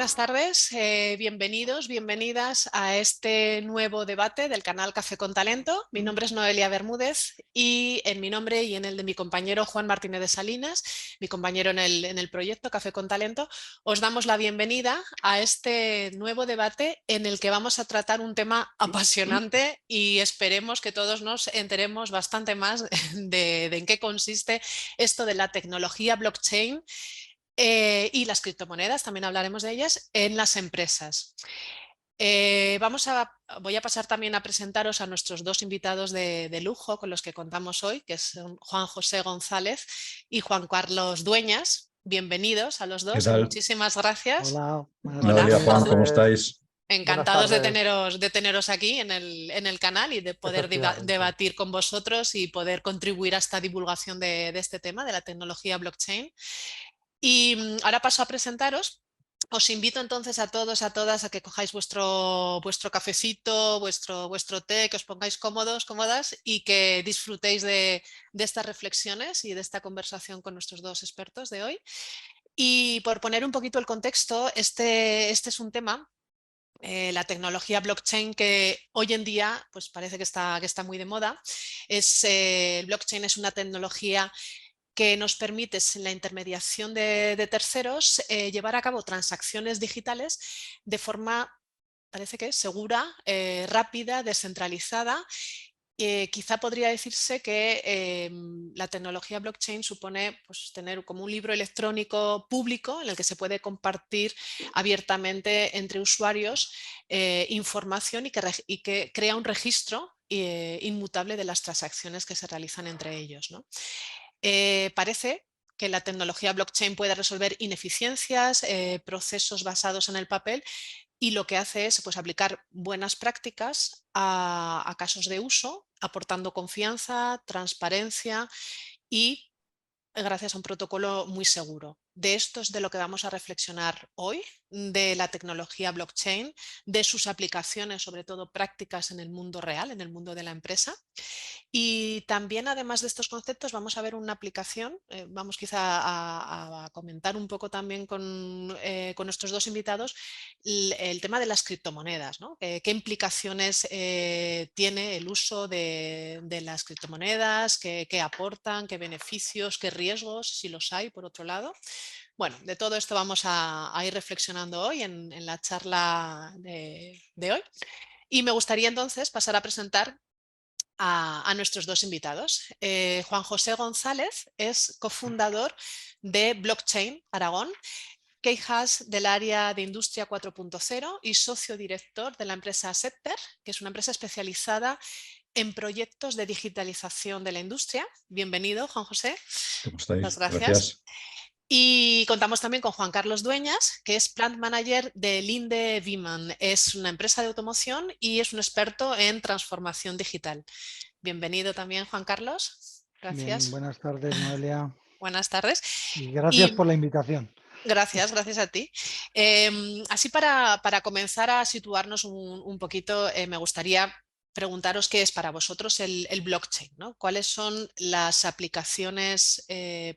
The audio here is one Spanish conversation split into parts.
buenas tardes, bienvenidos, bienvenidas a este nuevo debate del canal Café con Talento. Mi nombre es Noelia Bermúdez y en mi nombre y en el de mi compañero Juan Martínez de Salinas, mi compañero en el proyecto Café con Talento, os damos la bienvenida a este nuevo debate en el que vamos a tratar un tema apasionante y esperemos que todos nos enteremos bastante más de en qué consiste esto de la tecnología blockchain. Y las criptomonedas, también hablaremos de ellas, en las empresas. Voy a pasar también a presentaros a nuestros dos invitados de lujo con los que contamos hoy, que son Juan José González y Juan Carlos Dueñas. Bienvenidos a los ¿Qué dos y tal? muchísimas gracias. Hola, buenas Hola. Noelia, Juan, ¿cómo tardes. estáis? Buenas Encantados tardes. de teneros aquí en el canal y de poder Efectivamente. debatir con vosotros y poder contribuir a esta divulgación de este tema, de la tecnología blockchain. Y ahora paso a presentaros. Os invito entonces a todos, a todas, a que cojáis vuestro cafecito, vuestro té, que os pongáis cómodos, cómodas y que disfrutéis de estas reflexiones y de esta conversación con nuestros dos expertos de hoy. Y por poner un poquito el contexto, este es un tema, la tecnología blockchain, que hoy en día pues parece que está muy de moda. El blockchain es una tecnología que nos permite, sin la intermediación de terceros, llevar a cabo transacciones digitales de forma, parece que segura, rápida, descentralizada. Quizá podría decirse que la tecnología blockchain supone pues, tener como un libro electrónico público en el que se puede compartir abiertamente entre usuarios información y que crea un registro inmutable de las transacciones que se realizan entre ellos, ¿no? Parece que la tecnología blockchain puede resolver ineficiencias, procesos basados en el papel, y lo que hace es pues, aplicar buenas prácticas a casos de uso, aportando confianza, transparencia y gracias a un protocolo muy seguro. De esto es de lo que vamos a reflexionar hoy, de la tecnología blockchain, de sus aplicaciones, sobre todo prácticas en el mundo real, en el mundo de la empresa. Y también, además de estos conceptos, vamos a ver una aplicación, vamos quizá a comentar un poco también con nuestros dos invitados el tema de las criptomonedas, ¿no? ¿Qué implicaciones tiene el uso de las criptomonedas? ¿Qué aportan? ¿Qué beneficios? ¿Qué riesgos? Si los hay, por otro lado. Bueno, de todo esto vamos a ir reflexionando hoy en la charla de hoy. Y me gustaría entonces pasar a presentar a nuestros dos invitados. Juan José González es cofundador de Blockchain Aragón, Keyhas del área de Industria 4.0 y socio director de la empresa Septer, que es una empresa especializada en proyectos de digitalización de la industria. Bienvenido, Juan José. ¿Cómo Muchas estáis? gracias. Gracias. Y contamos también con Juan Carlos Dueñas, que es Plant Manager de Linde Viman. Es una empresa de automoción y es un experto en transformación digital. Bienvenido también, Juan Carlos. Bien, Gracias. buenas tardes, Noelia. Buenas tardes. Y gracias Y por la invitación. gracias a ti. Así para comenzar a situarnos un poquito, me gustaría preguntaros qué es para vosotros el blockchain, ¿no? ¿Cuáles son las aplicaciones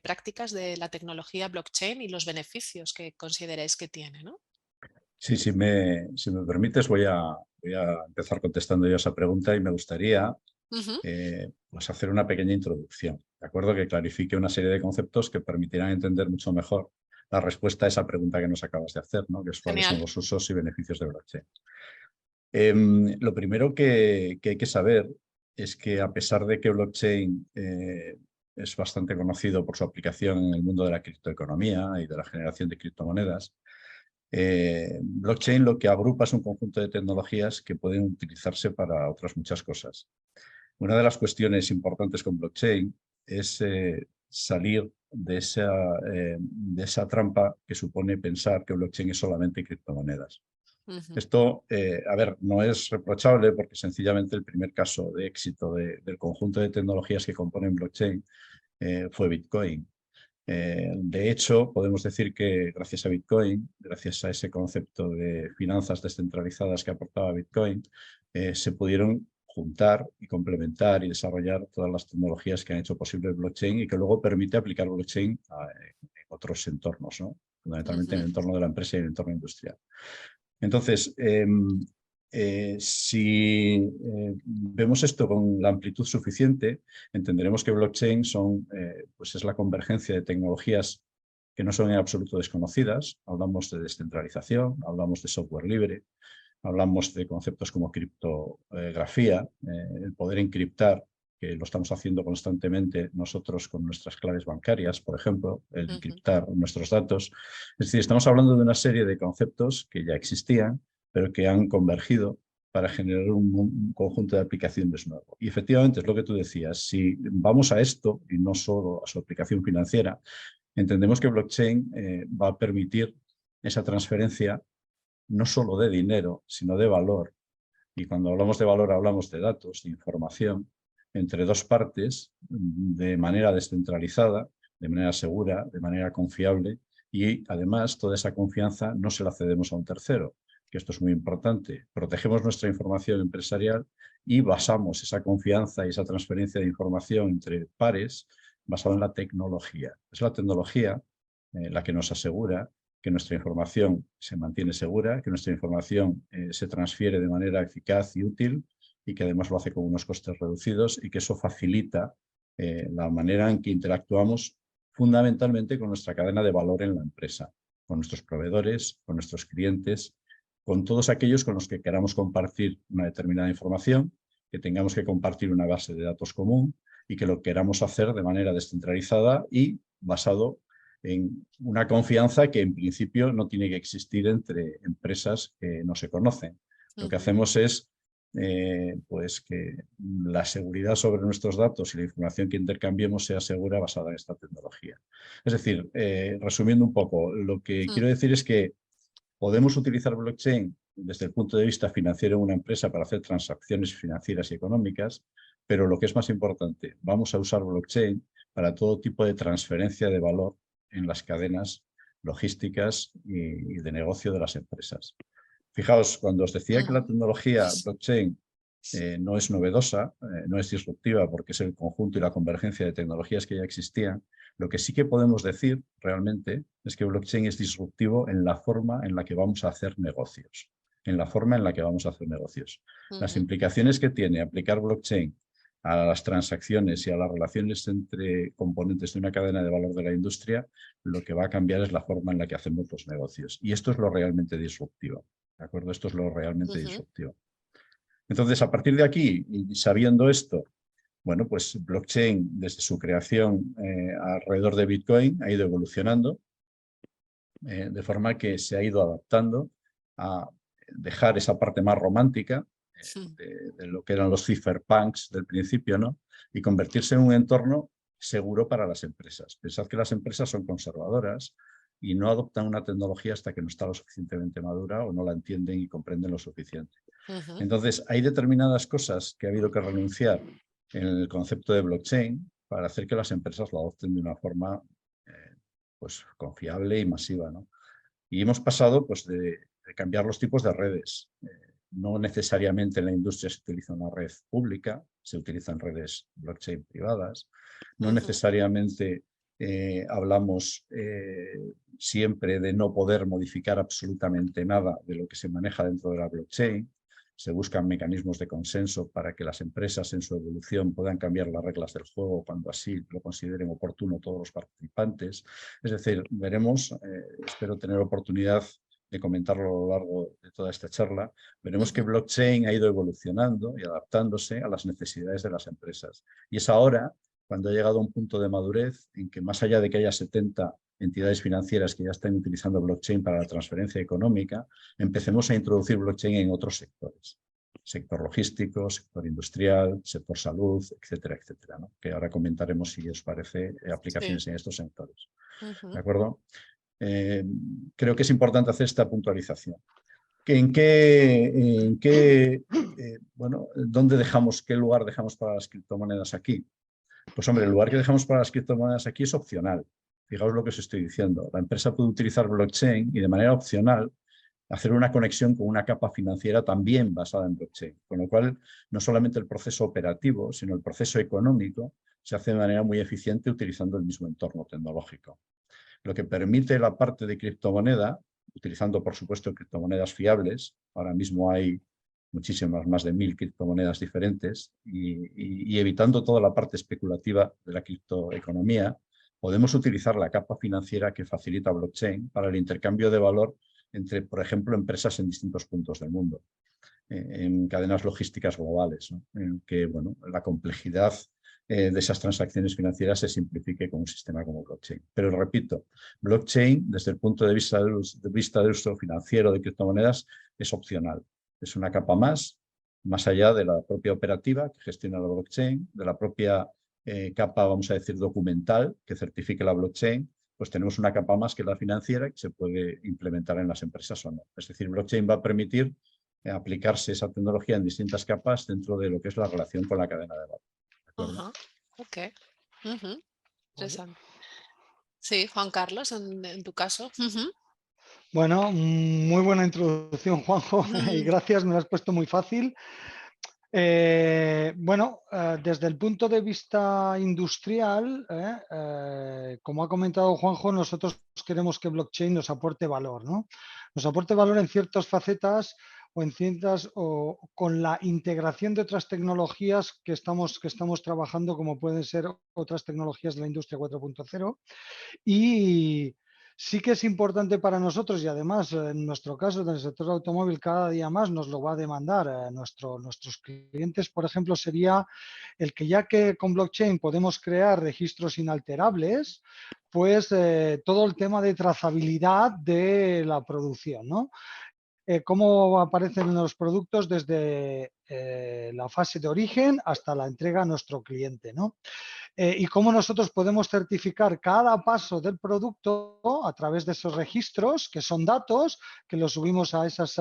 prácticas de la tecnología blockchain y los beneficios que consideráis que tiene, ¿no? Sí, si me permites, voy a empezar contestando yo a esa pregunta y me gustaría Ujú. pues hacer una pequeña introducción, ¿de acuerdo? Que clarifique una serie de conceptos que permitirán entender mucho mejor la respuesta a esa pregunta que nos acabas de hacer, ¿no? Que es cuáles son Genial. los usos y beneficios de blockchain. Lo primero que hay que saber es que, a pesar de que blockchain es bastante conocido por su aplicación en el mundo de la criptoeconomía y de la generación de criptomonedas, blockchain lo que agrupa es un conjunto de tecnologías que pueden utilizarse para otras muchas cosas. Una de las cuestiones importantes con blockchain es salir de esa trampa que supone pensar que blockchain es solamente criptomonedas. Ujú. Esto, a ver, no es reprochable porque sencillamente el primer caso de éxito del conjunto de tecnologías que componen blockchain fue Bitcoin. De hecho, podemos decir que gracias a Bitcoin, gracias a ese concepto de finanzas descentralizadas que aportaba Bitcoin, se pudieron juntar y complementar y desarrollar todas las tecnologías que han hecho posible el blockchain y que luego permite aplicar blockchain en otros entornos, ¿no? fundamentalmente en el entorno de la empresa y en el entorno industrial. Entonces, si vemos esto con la amplitud suficiente, entenderemos que blockchain pues es la convergencia de tecnologías que no son en absoluto desconocidas. Hablamos de descentralización, hablamos de software libre, hablamos de conceptos como criptografía, el poder encriptar, que lo estamos haciendo constantemente nosotros con nuestras claves bancarias, por ejemplo, el encriptar nuestros datos. Es decir, estamos hablando de una serie de conceptos que ya existían, pero que han convergido para generar un conjunto de aplicaciones nuevo. Y efectivamente es lo que tú decías, si vamos a esto y no solo a su aplicación financiera, entendemos que blockchain va a permitir esa transferencia no solo de dinero, sino de valor. Y cuando hablamos de valor hablamos de datos, de información, entre dos partes, de manera descentralizada, de manera segura, de manera confiable, y además toda esa confianza no se la cedemos a un tercero, que esto es muy importante. Protegemos nuestra información empresarial y basamos esa confianza y esa transferencia de información entre pares basado en la tecnología. Es la tecnología la que nos asegura que nuestra información se mantiene segura, que nuestra información se transfiere de manera eficaz y útil y que además lo hace con unos costes reducidos y que eso facilita la manera en que interactuamos fundamentalmente con nuestra cadena de valor en la empresa, con nuestros proveedores, con nuestros clientes, con todos aquellos con los que queramos compartir una determinada información, que tengamos que compartir una base de datos común y que lo queramos hacer de manera descentralizada y basado en una confianza que en principio no tiene que existir entre empresas que no se conocen. Lo que hacemos es pues que la seguridad sobre nuestros datos y la información que intercambiemos sea segura basada en esta tecnología. Es decir, resumiendo un poco, lo que quiero decir es que podemos utilizar blockchain desde el punto de vista financiero en una empresa para hacer transacciones financieras y económicas, pero lo que es más importante, vamos a usar blockchain para todo tipo de transferencia de valor en las cadenas logísticas y de negocio de las empresas. Fijaos, cuando os decía que la tecnología blockchain no es novedosa, no es disruptiva porque es el conjunto y la convergencia de tecnologías que ya existían, lo que sí que podemos decir realmente es que blockchain es disruptivo en la forma en la que vamos a hacer negocios. Las implicaciones que tiene aplicar blockchain a las transacciones y a las relaciones entre componentes de una cadena de valor de la industria, lo que va a cambiar es la forma en la que hacemos los negocios. Y esto es lo realmente disruptivo. ¿De acuerdo? Esto es lo realmente disruptivo. Entonces, a partir de aquí, y sabiendo esto, bueno, pues blockchain desde su creación alrededor de Bitcoin ha ido evolucionando de forma que se ha ido adaptando a dejar esa parte más romántica de lo que eran los cypherpunks del principio, ¿no? Y convertirse en un entorno seguro para las empresas. Pensad que las empresas son conservadoras y no adoptan una tecnología hasta que no está lo suficientemente madura o no la entienden y comprenden lo suficiente. Entonces, hay determinadas cosas que ha habido que renunciar en el concepto de blockchain para hacer que las empresas lo adopten de una forma pues, confiable y masiva, ¿no? Y hemos pasado pues, de cambiar los tipos de redes. No necesariamente en la industria se utiliza una red pública, se utilizan redes blockchain privadas. No necesariamente hablamos siempre de no poder modificar absolutamente nada de lo que se maneja dentro de la blockchain. Se buscan mecanismos de consenso para que las empresas en su evolución puedan cambiar las reglas del juego cuando así lo consideren oportuno todos los participantes. Es decir, veremos, espero tener oportunidad de comentarlo a lo largo de toda esta charla, veremos que blockchain ha ido evolucionando y adaptándose a las necesidades de las empresas. Y es ahora, cuando ha llegado a un punto de madurez, en que más allá de que haya 70 entidades financieras que ya están utilizando blockchain para la transferencia económica, empecemos a introducir blockchain en otros sectores. Sector logístico, sector industrial, sector salud, etcétera, etcétera, ¿no? Que ahora comentaremos, si os parece, aplicaciones en estos sectores. ¿De acuerdo? Creo que es importante hacer esta puntualización. Bueno, ¿qué lugar dejamos para las criptomonedas aquí? Pues hombre, el lugar que dejamos para las criptomonedas aquí es opcional. Fijaos lo que os estoy diciendo. La empresa puede utilizar blockchain y de manera opcional hacer una conexión con una capa financiera también basada en blockchain. Con lo cual, no solamente el proceso operativo, sino el proceso económico se hace de manera muy eficiente utilizando el mismo entorno tecnológico. lo que permite la parte de criptomoneda, utilizando por supuesto criptomonedas fiables. Ahora mismo hay muchísimas, más de 1000 criptomonedas diferentes, y evitando toda la parte especulativa de la criptoeconomía, podemos utilizar la capa financiera que facilita blockchain para el intercambio de valor entre, por ejemplo, empresas en distintos puntos del mundo, en cadenas logísticas globales, ¿no? En que, bueno, la complejidad de esas transacciones financieras se simplifique con un sistema como blockchain. Pero repito, blockchain, desde el punto de vista del uso financiero de criptomonedas, es opcional. Es una capa más allá de la propia operativa que gestiona la blockchain, de la propia capa, vamos a decir, documental que certifique la blockchain. Pues tenemos una capa más que la financiera que se puede implementar en las empresas o no. Es decir, blockchain va a permitir aplicarse esa tecnología en distintas capas dentro de lo que es la relación con la cadena de valor. Ajá. Ok. Vale. Interesante. Sí, Juan Carlos, en tu caso. Bueno, muy buena introducción, Juanjo, y gracias, me lo has puesto muy fácil. Bueno, desde el punto de vista industrial, como ha comentado Juanjo, nosotros queremos que blockchain nos aporte valor, ¿no? Nos aporte valor en ciertas facetas o en ciertas, o con la integración de otras tecnologías que estamos trabajando, como pueden ser otras tecnologías de la industria 4.0. Y sí que es importante para nosotros, y además en nuestro caso del sector automóvil cada día más nos lo va a demandar nuestros clientes, por ejemplo, sería el que, ya que con blockchain podemos crear registros inalterables, pues todo el tema de trazabilidad de la producción, ¿no? Cómo aparecen los productos desde la fase de origen hasta la entrega a nuestro cliente, ¿no? Y cómo nosotros podemos certificar cada paso del producto a través de esos registros, que son datos, que los subimos a esas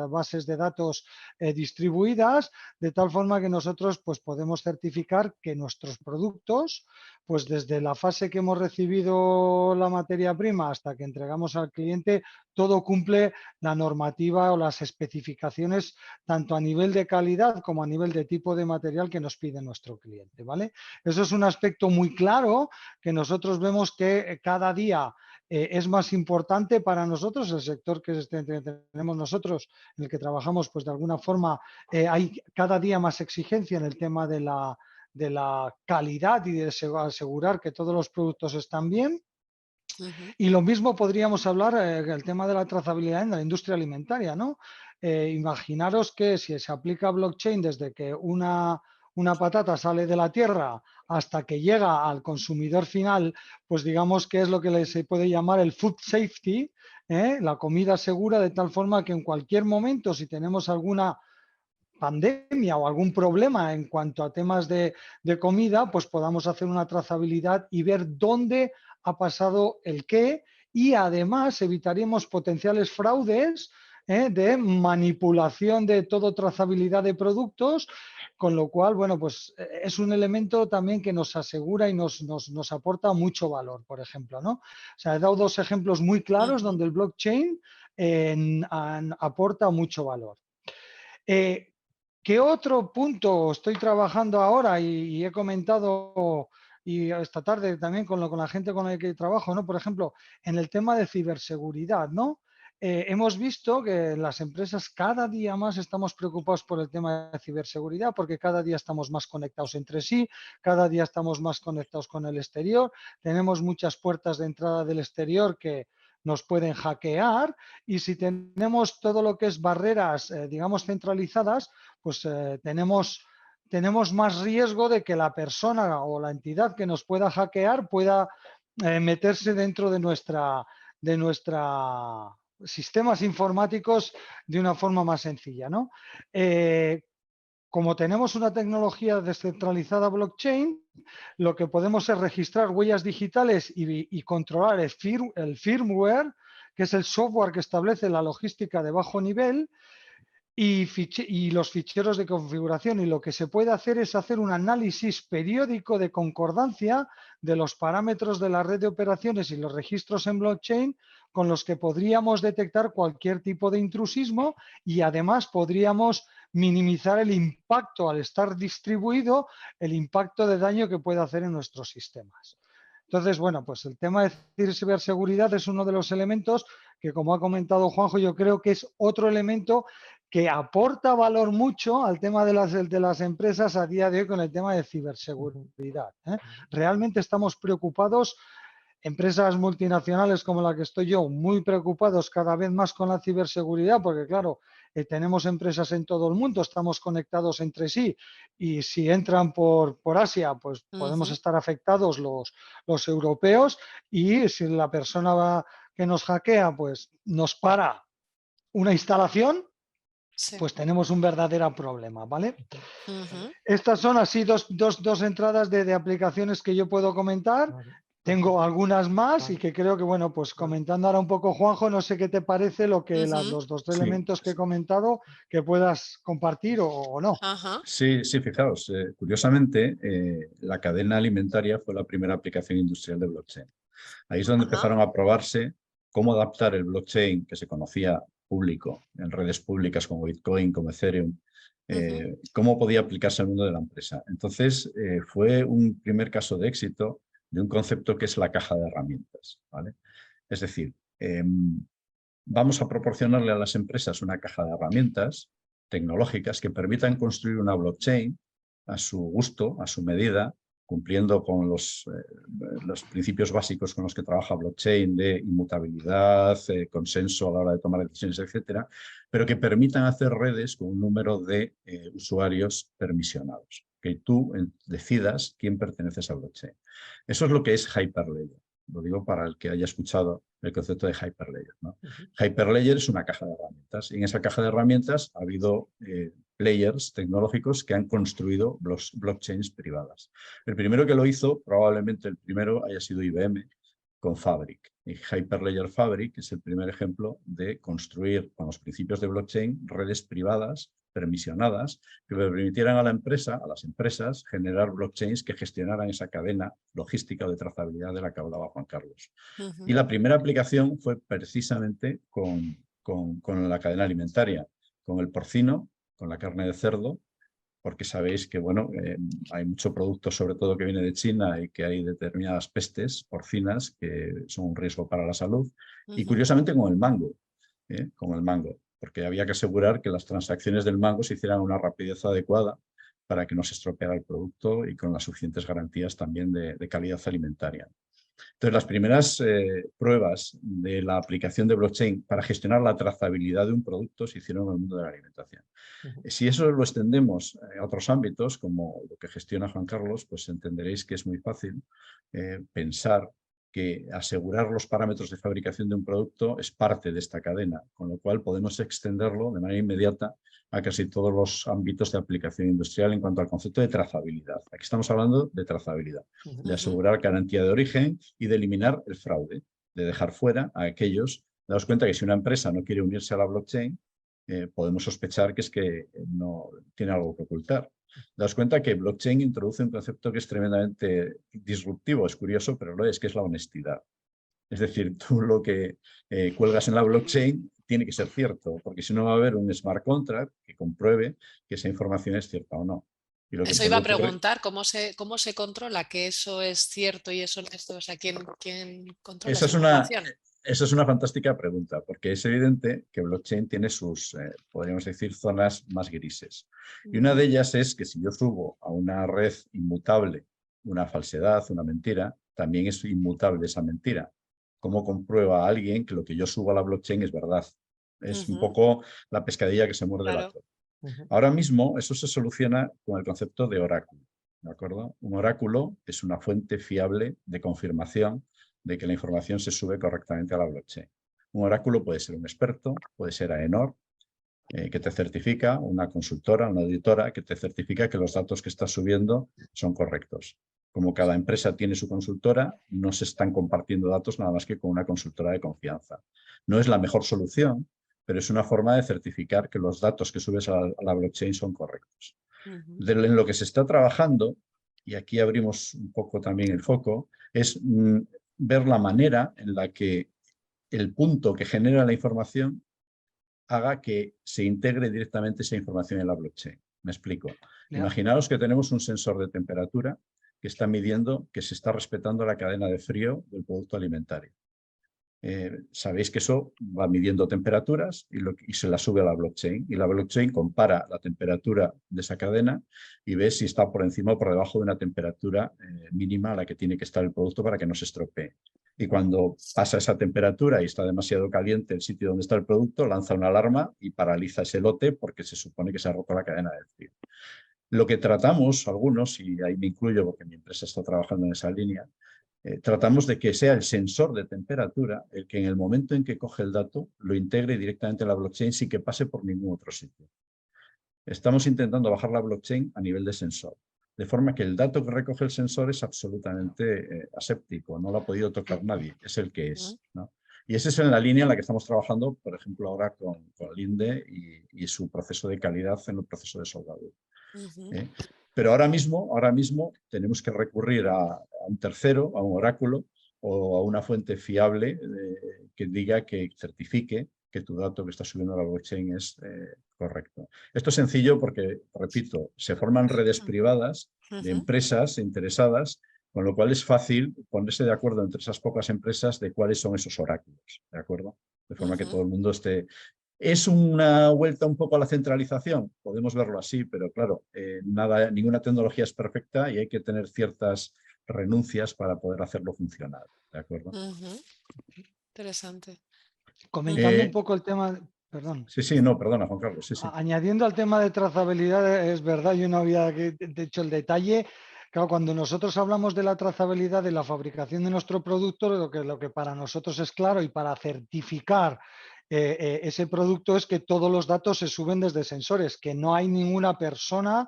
bases de datos distribuidas, de tal forma que nosotros pues, podemos certificar que nuestros productos, pues desde la fase que hemos recibido la materia prima hasta que entregamos al cliente, todo cumple la normativa o las especificaciones, tanto a nivel de calidad como a nivel de tipo de material que nos pide nuestro cliente, ¿vale? Eso es un aspecto muy claro que nosotros vemos que cada día es más importante para nosotros, el sector que tenemos nosotros, en el que trabajamos, pues de alguna forma hay cada día más exigencia en el tema de la calidad y de asegurar que todos los productos están bien. Y lo mismo podríamos hablar del tema de la trazabilidad en la industria alimentaria, ¿no? Imaginaros que si se aplica blockchain desde que una patata sale de la tierra hasta que llega al consumidor final, pues digamos que es lo que se puede llamar el food safety, la comida segura, de tal forma que en cualquier momento, si tenemos alguna pandemia o algún problema en cuanto a temas de comida, pues podamos hacer una trazabilidad y ver dónde ha pasado el qué, y además evitaríamos potenciales fraudes de manipulación de todo trazabilidad de productos, con lo cual, bueno, pues es un elemento también que nos asegura y nos aporta mucho valor, por ejemplo, ¿no? O sea, he dado dos ejemplos muy claros donde el blockchain aporta mucho valor. ¿Qué otro punto estoy trabajando ahora y he comentado y esta tarde también con la gente con la que trabajo, ¿no? Por ejemplo, en el tema de ciberseguridad, ¿no? Hemos visto que las empresas cada día más estamos preocupados por el tema de ciberseguridad, porque cada día estamos más conectados entre sí, cada día estamos más conectados con el exterior, tenemos muchas puertas de entrada del exterior que nos pueden hackear, y si tenemos todo lo que es barreras, digamos, centralizadas, pues tenemos más riesgo de que la persona o la entidad que nos pueda hackear pueda meterse dentro de nuestra sistemas informáticos de una forma más sencilla, ¿no? Como tenemos una tecnología descentralizada blockchain, lo que podemos es registrar huellas digitales y controlar el firmware, que es el software que establece la logística de bajo nivel, y los ficheros de configuración. Y lo que se puede hacer es hacer un análisis periódico de concordancia de los parámetros de la red de operaciones y los registros en blockchain, con los que podríamos detectar cualquier tipo de intrusismo, y además podríamos minimizar el impacto, al estar distribuido, el impacto de daño que puede hacer en nuestros sistemas. Entonces, bueno, pues el tema de ciberseguridad es uno de los elementos que, como ha comentado Juanjo, yo creo que es otro elemento que aporta valor mucho al tema de las empresas a día de hoy con el tema de ciberseguridad, ¿eh? Realmente estamos preocupados, empresas multinacionales como la que estoy yo, muy preocupados cada vez más con la ciberseguridad, porque claro, tenemos empresas en todo el mundo, estamos conectados entre sí y si entran por Asia, pues podemos estar afectados los europeos y si la persona que nos hackea, pues nos para una instalación, Sí. pues tenemos un verdadero problema, ¿vale? Ujú. Estas son así dos entradas de aplicaciones que yo puedo comentar. Tengo algunas más y que creo que, bueno, pues comentando ahora un poco, Juanjo, no sé qué te parece lo que Ujú. los dos Sí, elementos que he comentado, que puedas compartir o no. Ajá. sí, fijaos, curiosamente, la cadena alimentaria fue la primera aplicación industrial de blockchain. Ahí es donde Ajá. empezaron a probarse cómo adaptar el blockchain que se conocía público en redes públicas como Bitcoin, como Ethereum, cómo podía aplicarse al mundo de la empresa. Entonces, fue un primer caso de éxito de un concepto que es la caja de herramientas, ¿vale? Es decir, vamos a proporcionarle a las empresas una caja de herramientas tecnológicas que permitan construir una blockchain a su gusto, a su medida, cumpliendo con los principios básicos con los que trabaja blockchain de inmutabilidad, consenso a la hora de tomar decisiones, etcétera, pero que permitan hacer redes con un número de usuarios permisionados, que tú decidas quién pertenece a esa blockchain. Eso es lo que es Hyperledger. Lo digo para el que haya escuchado el concepto de Hyperledger, ¿no? Hyperledger es una caja de herramientas y en esa caja de herramientas ha habido players tecnológicos que han construido blockchains privadas. El primero que lo hizo, probablemente el primero haya sido IBM con Fabric. Y Hyperledger Fabric es el primer ejemplo de construir con los principios de blockchain redes privadas permisionadas que permitieran a la empresa, a las empresas, generar blockchains que gestionaran esa cadena logística o de trazabilidad de la que hablaba Juan Carlos. Y la primera aplicación fue precisamente con la cadena alimentaria, con el porcino, con la carne de cerdo, porque sabéis que bueno, hay mucho producto, sobre todo que viene de China y que hay determinadas pestes porcinas que son un riesgo para la salud. Y curiosamente con el mango, porque había que asegurar que las transacciones del mango se hicieran a una rapidez adecuada para que no se estropeara el producto y con las suficientes garantías también de calidad alimentaria. Entonces, las primeras pruebas de la aplicación de blockchain para gestionar la trazabilidad de un producto se hicieron en el mundo de la alimentación. Si eso lo extendemos a otros ámbitos, como lo que gestiona Juan Carlos, pues entenderéis que es muy fácil pensar que asegurar los parámetros de fabricación de un producto es parte de esta cadena, con lo cual podemos extenderlo de manera inmediata a casi todos los ámbitos de aplicación industrial en cuanto al concepto de trazabilidad. Aquí estamos hablando de trazabilidad, de asegurar garantía de origen y de eliminar el fraude, de dejar fuera a aquellos. Daos cuenta que si una empresa no quiere unirse a la blockchain, podemos sospechar que es que no tiene algo que ocultar. Daos cuenta que blockchain introduce un concepto que es tremendamente disruptivo, es curioso, pero lo es, que es la honestidad. Es decir, tú lo que cuelgas en la blockchain tiene que ser cierto, porque si no va a haber un smart contract que compruebe que esa información es cierta o no. Y lo que Eso puede iba a ocurrir, preguntar, ¿cómo se controla que eso es cierto y eso no es? O sea, ¿quién controla esa esa información? es una fantástica pregunta, porque es evidente que blockchain tiene sus, podríamos decir, zonas más grises. Y una de ellas es que si yo subo a una red inmutable una falsedad, una mentira, también es inmutable esa mentira. ¿Cómo comprueba alguien que lo que yo subo a la blockchain es verdad? Es un poco la pescadilla que se muerde la Claro. cola. Ahora mismo eso se soluciona con el concepto de oráculo, ¿de acuerdo? Un oráculo es una fuente fiable de confirmación de que la información se sube correctamente a la blockchain. Un oráculo puede ser un experto, puede ser AENOR, que te certifica, una consultora, una auditora, que te certifica que los datos que estás subiendo son correctos. Como cada empresa tiene su consultora, no se están compartiendo datos nada más que con una consultora de confianza. No es la mejor solución, pero es una forma de certificar que los datos que subes a la blockchain son correctos. En lo que se está trabajando, y aquí abrimos un poco también el foco, es ver la manera en la que el punto que genera la información haga que se integre directamente esa información en la blockchain. Me explico. Imaginaos que tenemos un sensor de temperatura que está midiendo que se está respetando la cadena de frío del producto alimentario. Sabéis que eso va midiendo temperaturas y se la sube a la blockchain. Y la blockchain compara la temperatura de esa cadena y ve si está por encima o por debajo de una temperatura mínima a la que tiene que estar el producto para que no se estropee. Y cuando pasa esa temperatura y está demasiado caliente el sitio donde está el producto, lanza una alarma y paraliza ese lote porque se supone que se ha roto la cadena de frío. Lo que tratamos algunos, y ahí me incluyo porque mi empresa está trabajando en esa línea, tratamos de que sea el sensor de temperatura el que en el momento en que coge el dato lo integre directamente a la blockchain sin que pase por ningún otro sitio. Estamos intentando bajar la blockchain a nivel de sensor, de forma que el dato que recoge el sensor es absolutamente aséptico, no lo ha podido tocar nadie, es el que es, ¿no? Y esa es en la línea en la que estamos trabajando, por ejemplo, ahora con Linde y su proceso de calidad en el proceso de soldadura. Pero ahora mismo tenemos que recurrir a un tercero, a un oráculo o a una fuente fiable que diga, que certifique que tu dato que está subiendo a la blockchain es correcto. Esto es sencillo porque, repito, se forman redes privadas de empresas interesadas, con lo cual es fácil ponerse de acuerdo entre esas pocas empresas de cuáles son esos oráculos, ¿de acuerdo? De forma que todo el mundo esté... ¿Es una vuelta un poco a la centralización? Podemos verlo así, pero claro, ninguna tecnología es perfecta y hay que tener ciertas renuncias para poder hacerlo funcionar, ¿de acuerdo? Interesante. Comentando un poco el tema, perdón. Sí, no, perdona, Juan Carlos. Sí. Añadiendo al tema de trazabilidad, es verdad, yo no había hecho el detalle. Claro, cuando nosotros hablamos de la trazabilidad de la fabricación de nuestro producto, lo que para nosotros es claro y para certificar ese producto es que todos los datos se suben desde sensores, que no hay ninguna persona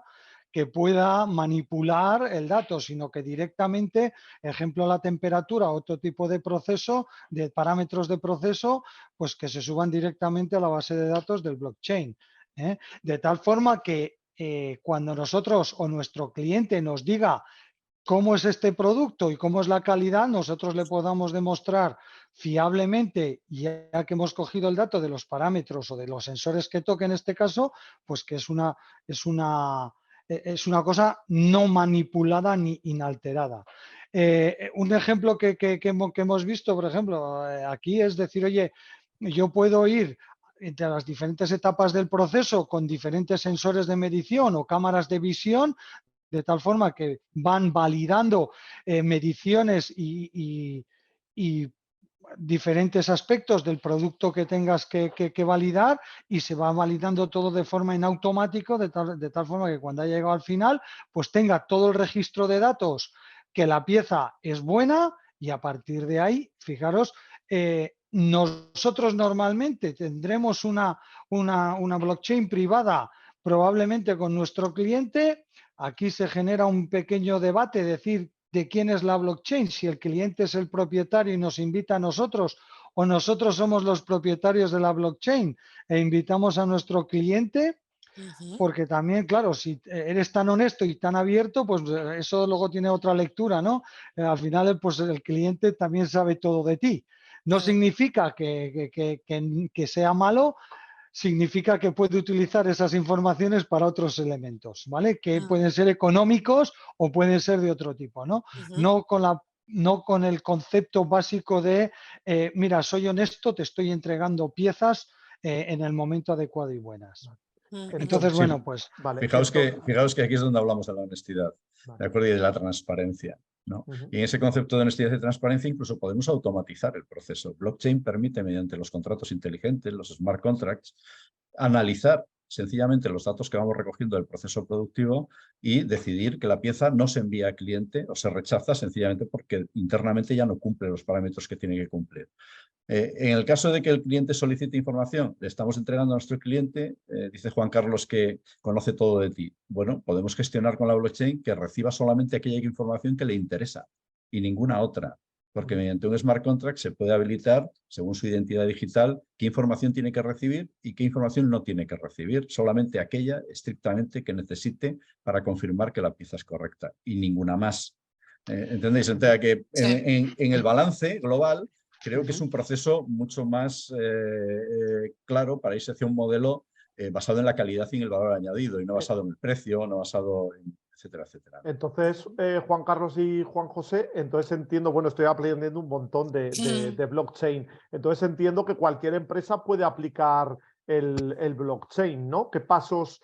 que pueda manipular el dato, sino que directamente, ejemplo, la temperatura, otro tipo de proceso, de parámetros de proceso, pues que se suban directamente a la base de datos del blockchain. De tal forma que cuando nosotros o nuestro cliente nos diga cómo es este producto y cómo es la calidad, nosotros le podamos demostrar fiablemente, ya que hemos cogido el dato de los parámetros o de los sensores que toque en este caso, pues que es una cosa no manipulada ni inalterada. Un ejemplo que hemos visto, por ejemplo, aquí es decir, oye, yo puedo ir entre las diferentes etapas del proceso con diferentes sensores de medición o cámaras de visión, de tal forma que van validando mediciones y diferentes aspectos del producto que tengas que validar, y se va validando todo de forma en automático, de tal forma que cuando haya llegado al final, pues tenga todo el registro de datos que la pieza es buena, y a partir de ahí, fijaros, nosotros normalmente tendremos una blockchain privada probablemente con nuestro cliente. Aquí se genera un pequeño debate, decir, de quién es la blockchain, si el cliente es el propietario y nos invita a nosotros, o nosotros somos los propietarios de la blockchain e invitamos a nuestro cliente, porque también, claro, si eres tan honesto y tan abierto, pues eso luego tiene otra lectura, ¿no? Al final, pues el cliente también sabe todo de ti. No significa que sea malo, significa que puede utilizar esas informaciones para otros elementos, ¿vale? Que pueden ser económicos o pueden ser de otro tipo, ¿no? No con el concepto básico de, mira, soy honesto, te estoy entregando piezas en el momento adecuado y buenas. Entonces, Sí, bueno, pues... Vale, fijaos que aquí es donde hablamos de la honestidad, ¿de acuerdo? Y de la transparencia, ¿no? Y en ese concepto de honestidad y transparencia incluso podemos automatizar el proceso. Blockchain permite, mediante los contratos inteligentes, los smart contracts, analizar sencillamente los datos que vamos recogiendo del proceso productivo y decidir que la pieza no se envía al cliente o se rechaza sencillamente porque internamente ya no cumple los parámetros que tiene que cumplir. En el caso de que el cliente solicite información, le estamos entregando a nuestro cliente, dice Juan Carlos que conoce todo de ti. Bueno, podemos gestionar con la blockchain que reciba solamente aquella información que le interesa y ninguna otra, porque mediante un smart contract se puede habilitar, según su identidad digital, qué información tiene que recibir y qué información no tiene que recibir, solamente aquella estrictamente que necesite para confirmar que la pieza es correcta y ninguna más. ¿Entendéis? Entonces, que en el balance global, creo que es un proceso mucho más claro para irse hacia un modelo basado en la calidad y en el valor añadido, y no basado en el precio, no basado en etcétera, etcétera. Entonces, Juan Carlos y Juan José, entonces entiendo, bueno, estoy aprendiendo un montón de blockchain. Entonces entiendo que cualquier empresa puede aplicar el blockchain, ¿no? ¿Qué pasos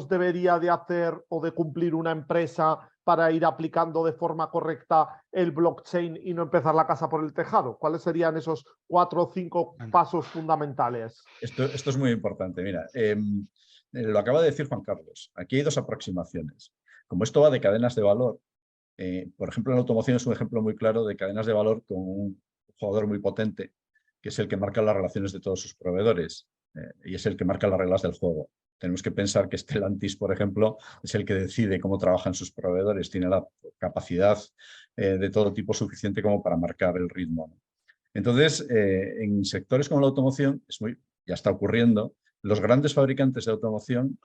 debería de hacer o de cumplir una empresa para ir aplicando de forma correcta el blockchain y no empezar la casa por el tejado? ¿Cuáles serían esos 4 o 5 pasos fundamentales? Esto es muy importante. Mira, lo acaba de decir Juan Carlos. Aquí hay dos aproximaciones. Como esto va de cadenas de valor, por ejemplo, en la automoción es un ejemplo muy claro de cadenas de valor con un jugador muy potente, que es el que marca las relaciones de todos sus proveedores y es el que marca las reglas del juego. Tenemos que pensar que Stellantis, por ejemplo, es el que decide cómo trabajan sus proveedores, tiene la capacidad de todo tipo suficiente como para marcar el ritmo, ¿no? Entonces, en sectores como la automoción, ya está ocurriendo, los grandes fabricantes de automoción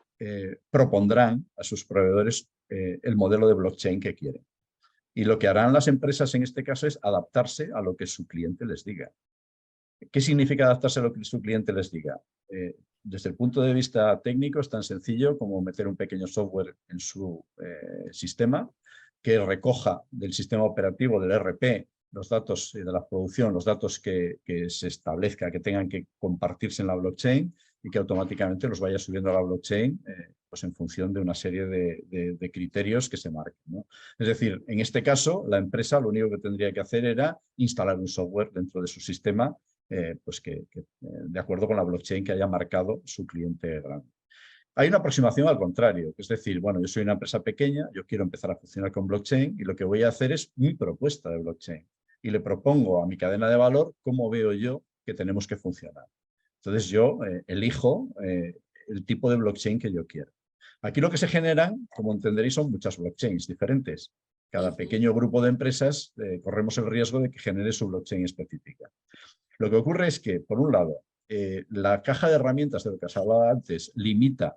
propondrán a sus proveedores el modelo de blockchain que quieren. Y lo que harán las empresas en este caso es adaptarse a lo que su cliente les diga. ¿Qué significa adaptarse a lo que su cliente les diga? Desde el punto de vista técnico es tan sencillo como meter un pequeño software en su sistema que recoja del sistema operativo del ERP los datos de la producción, los datos que se establezca que tengan que compartirse en la blockchain y que automáticamente los vaya subiendo a la blockchain pues en función de una serie de criterios que se marquen, ¿no? Es decir, en este caso, la empresa lo único que tendría que hacer era instalar un software dentro de su sistema pues de acuerdo con la blockchain que haya marcado su cliente grande. Hay una aproximación al contrario, es decir, bueno, yo soy una empresa pequeña, yo quiero empezar a funcionar con blockchain y lo que voy a hacer es mi propuesta de blockchain y le propongo a mi cadena de valor cómo veo yo que tenemos que funcionar. Entonces yo elijo el tipo de blockchain que yo quiero. Aquí lo que se generan, como entenderéis, son muchas blockchains diferentes. Cada pequeño grupo de empresas corremos el riesgo de que genere su blockchain específica. Lo que ocurre es que, por un lado, la caja de herramientas de lo que os hablaba antes limita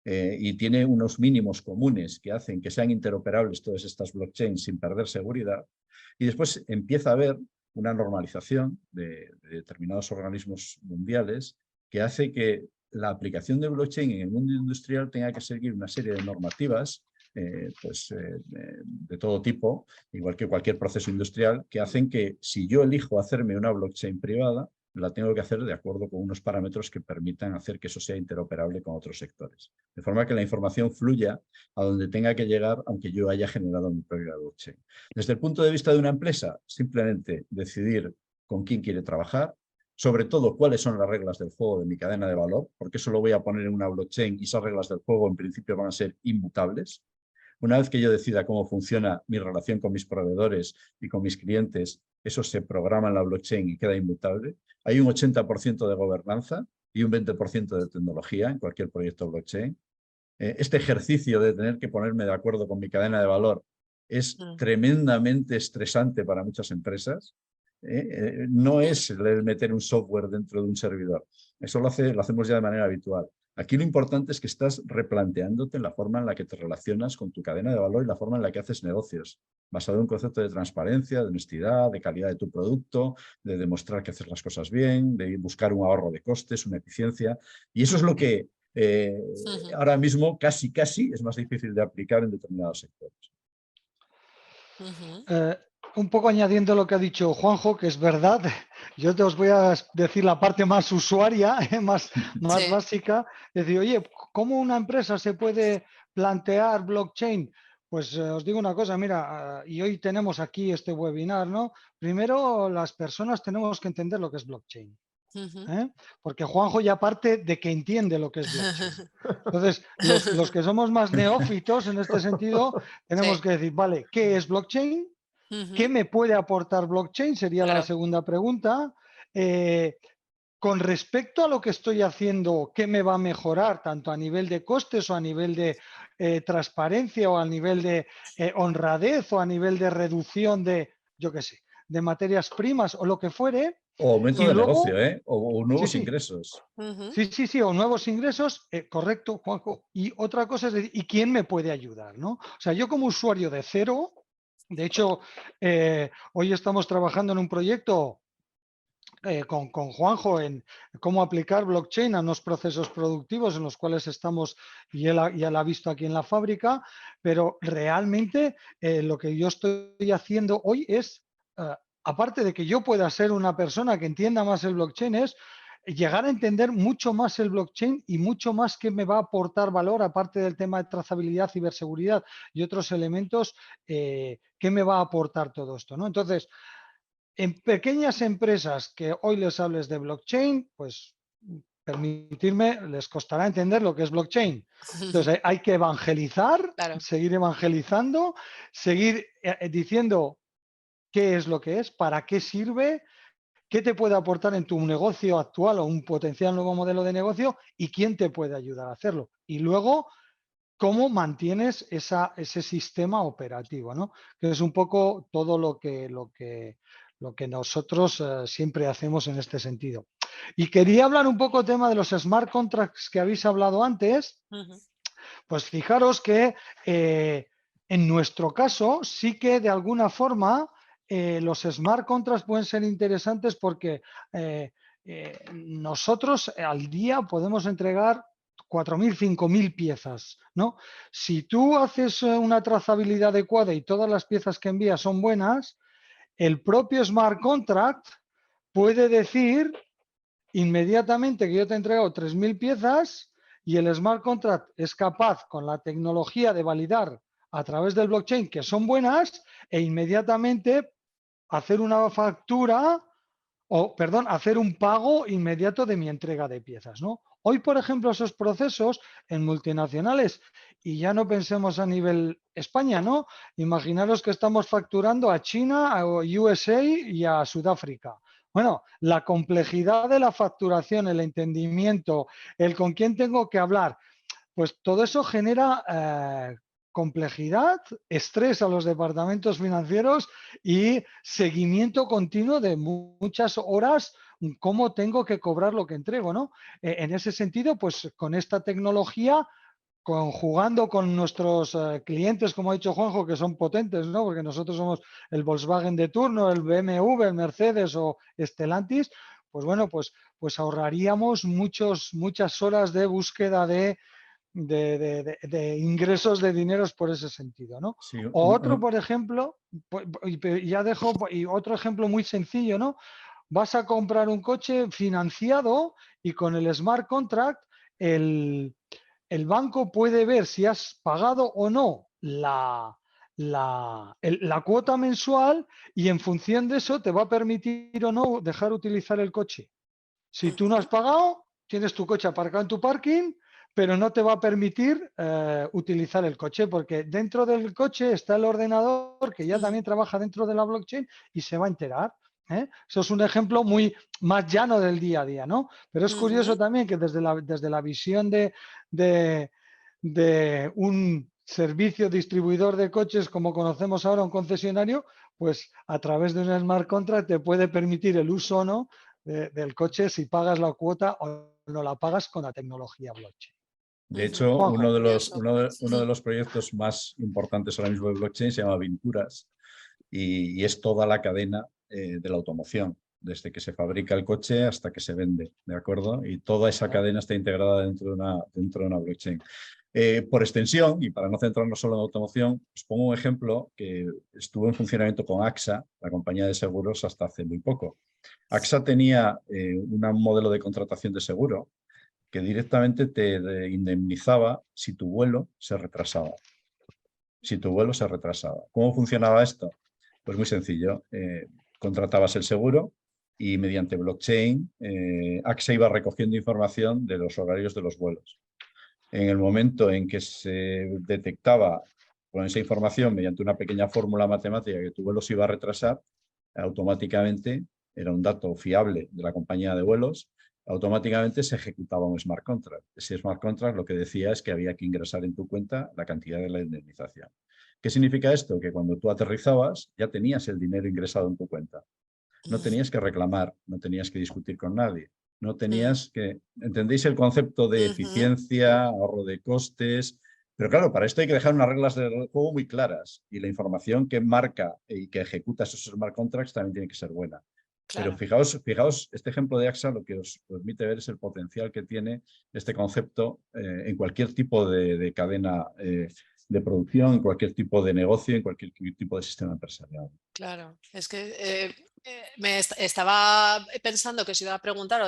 y tiene unos mínimos comunes que hacen que sean interoperables todas estas blockchains sin perder seguridad. Y después empieza a haber una normalización de determinados organismos mundiales que hace que la aplicación de blockchain en el mundo industrial tenga que seguir una serie de normativas de todo tipo, igual que cualquier proceso industrial, que hacen que si yo elijo hacerme una blockchain privada, la tengo que hacer de acuerdo con unos parámetros que permitan hacer que eso sea interoperable con otros sectores. De forma que la información fluya a donde tenga que llegar, aunque yo haya generado mi propia blockchain. Desde el punto de vista de una empresa, simplemente decidir con quién quiere trabajar, sobre todo cuáles son las reglas del juego de mi cadena de valor, porque eso lo voy a poner en una blockchain y esas reglas del juego en principio van a ser inmutables. Una vez que yo decida cómo funciona mi relación con mis proveedores y con mis clientes, eso se programa en la blockchain y queda inmutable. Hay un 80% de gobernanza y un 20% de tecnología en cualquier proyecto blockchain. Este ejercicio de tener que ponerme de acuerdo con mi cadena de valor es tremendamente estresante para muchas empresas. No es el meter un software dentro de un servidor. Eso lo hacemos ya de manera habitual. Aquí lo importante es que estás replanteándote la forma en la que te relacionas con tu cadena de valor y la forma en la que haces negocios, basado en un concepto de transparencia, de honestidad, de calidad de tu producto, de demostrar que haces las cosas bien, de buscar un ahorro de costes, una eficiencia. Y eso es lo que ahora mismo casi es más difícil de aplicar en determinados sectores. Un poco añadiendo lo que ha dicho Juanjo, que es verdad, yo te os voy a decir la parte más usuaria, más básica. Es decir, oye, ¿cómo una empresa se puede plantear blockchain? Pues os digo una cosa, mira, y hoy tenemos aquí este webinar, ¿no? Primero, las personas tenemos que entender lo que es blockchain. Porque Juanjo ya parte de que entiende lo que es blockchain. Entonces, los que somos más neófitos en este sentido, tenemos que decir, vale, ¿qué es blockchain? ¿Qué me puede aportar blockchain? Sería la segunda pregunta. Con respecto a lo que estoy haciendo, ¿qué me va a mejorar tanto a nivel de costes o a nivel de transparencia o a nivel de honradez o a nivel de reducción de, yo qué sé, de materias primas o lo que fuere? O aumento de negocio, o nuevos sí. ingresos. Sí, o nuevos ingresos, correcto, Juanjo. Y otra cosa es decir, ¿y quién me puede ayudar? ¿No? O sea, yo como usuario de cero, de hecho, hoy estamos trabajando en un proyecto con Juanjo en cómo aplicar blockchain a unos procesos productivos en los cuales estamos y él ya lo ha visto aquí en la fábrica, pero realmente lo que yo estoy haciendo hoy es, aparte de que yo pueda ser una persona que entienda más el blockchain, es llegar a entender mucho más el blockchain y mucho más que me va a aportar valor, aparte del tema de trazabilidad, ciberseguridad y otros elementos, que me va a aportar todo esto, ¿no? Entonces, en pequeñas empresas que hoy les hables de blockchain, pues permitirme, les costará entender lo que es blockchain. Entonces hay que evangelizar, Claro. seguir evangelizando, seguir diciendo qué es lo que es, para qué sirve, qué te puede aportar en tu negocio actual o un potencial nuevo modelo de negocio y quién te puede ayudar a hacerlo. Y luego, cómo mantienes ese sistema operativo, ¿no? Que es un poco todo lo que nosotros siempre hacemos en este sentido. Y quería hablar un poco del tema de los smart contracts que habéis hablado antes. Pues fijaros que en nuestro caso sí que de alguna forma los smart contracts pueden ser interesantes porque nosotros al día podemos entregar 4.000, 5.000 piezas, ¿no? Si tú haces una trazabilidad adecuada y todas las piezas que envías son buenas, el propio smart contract puede decir inmediatamente que yo te he entregado 3.000 piezas y el smart contract es capaz con la tecnología de validar a través del blockchain que son buenas e inmediatamente hacer una factura hacer un pago inmediato de mi entrega de piezas, ¿no? Hoy, por ejemplo, esos procesos en multinacionales, y ya no pensemos a nivel España, ¿no? Imaginaros que estamos facturando a China, a USA y a Sudáfrica. Bueno, la complejidad de la facturación, el entendimiento, el con quién tengo que hablar, pues todo eso genera complejidad, estrés a los departamentos financieros y seguimiento continuo de muchas horas, cómo tengo que cobrar lo que entrego, ¿no? En ese sentido, pues con esta tecnología, conjugando con nuestros clientes, como ha dicho Juanjo, que son potentes, ¿no? Porque nosotros somos el Volkswagen de turno, el BMW, el Mercedes o Stellantis, pues bueno, pues ahorraríamos muchas horas de búsqueda de ingresos de dineros por ese sentido, ¿no? Sí, O otro, por ejemplo, ya dejo, y otro ejemplo muy sencillo, ¿no? Vas a comprar un coche financiado y con el smart contract el banco puede ver si has pagado o no la cuota mensual y en función de eso te va a permitir o no dejar utilizar el coche. Si tú no has pagado, tienes tu coche aparcado en tu parking, pero no te va a permitir utilizar el coche porque dentro del coche está el ordenador que ya también trabaja dentro de la blockchain y se va a enterar. Eso es un ejemplo muy más llano del día a día, ¿no? Pero es curioso también que desde la visión de un servicio distribuidor de coches como conocemos ahora, un concesionario, pues a través de un smart contract te puede permitir el uso o no del coche si pagas la cuota o no la pagas con la tecnología blockchain. De hecho, Juanjo. uno de los proyectos más importantes ahora mismo de blockchain se llama Vincuras y es toda la cadena de la automoción, desde que se fabrica el coche hasta que se vende, ¿de acuerdo? Y toda esa cadena está integrada dentro de una blockchain. Por extensión, y para no centrarnos solo en automoción, os pongo un ejemplo que estuvo en funcionamiento con AXA, la compañía de seguros, hasta hace muy poco. AXA tenía un modelo de contratación de seguro que directamente te indemnizaba si tu vuelo se retrasaba. Si tu vuelo se retrasaba. ¿Cómo funcionaba esto? Pues muy sencillo. Contratabas el seguro y mediante blockchain AXA iba recogiendo información de los horarios de los vuelos. En el momento en que se detectaba con esa información mediante una pequeña fórmula matemática que tu vuelo se iba a retrasar, automáticamente, era un dato fiable de la compañía de vuelos, automáticamente se ejecutaba un smart contract. Ese smart contract lo que decía es que había que ingresar en tu cuenta la cantidad de la indemnización. ¿Qué significa esto? Que cuando tú aterrizabas ya tenías el dinero ingresado en tu cuenta. No tenías que reclamar, no tenías que discutir con nadie. No tenías que... ¿Entendéis el concepto de eficiencia, ahorro de costes? Pero claro, para esto hay que dejar unas reglas del juego muy claras y la información que marca y que ejecuta esos smart contracts también tiene que ser buena. Pero claro. fijaos, este ejemplo de AXA lo que os permite ver es el potencial que tiene este concepto en cualquier tipo de cadena de producción, en cualquier tipo de negocio, en cualquier tipo de sistema empresarial. Claro, es que estaba pensando que os iba a preguntar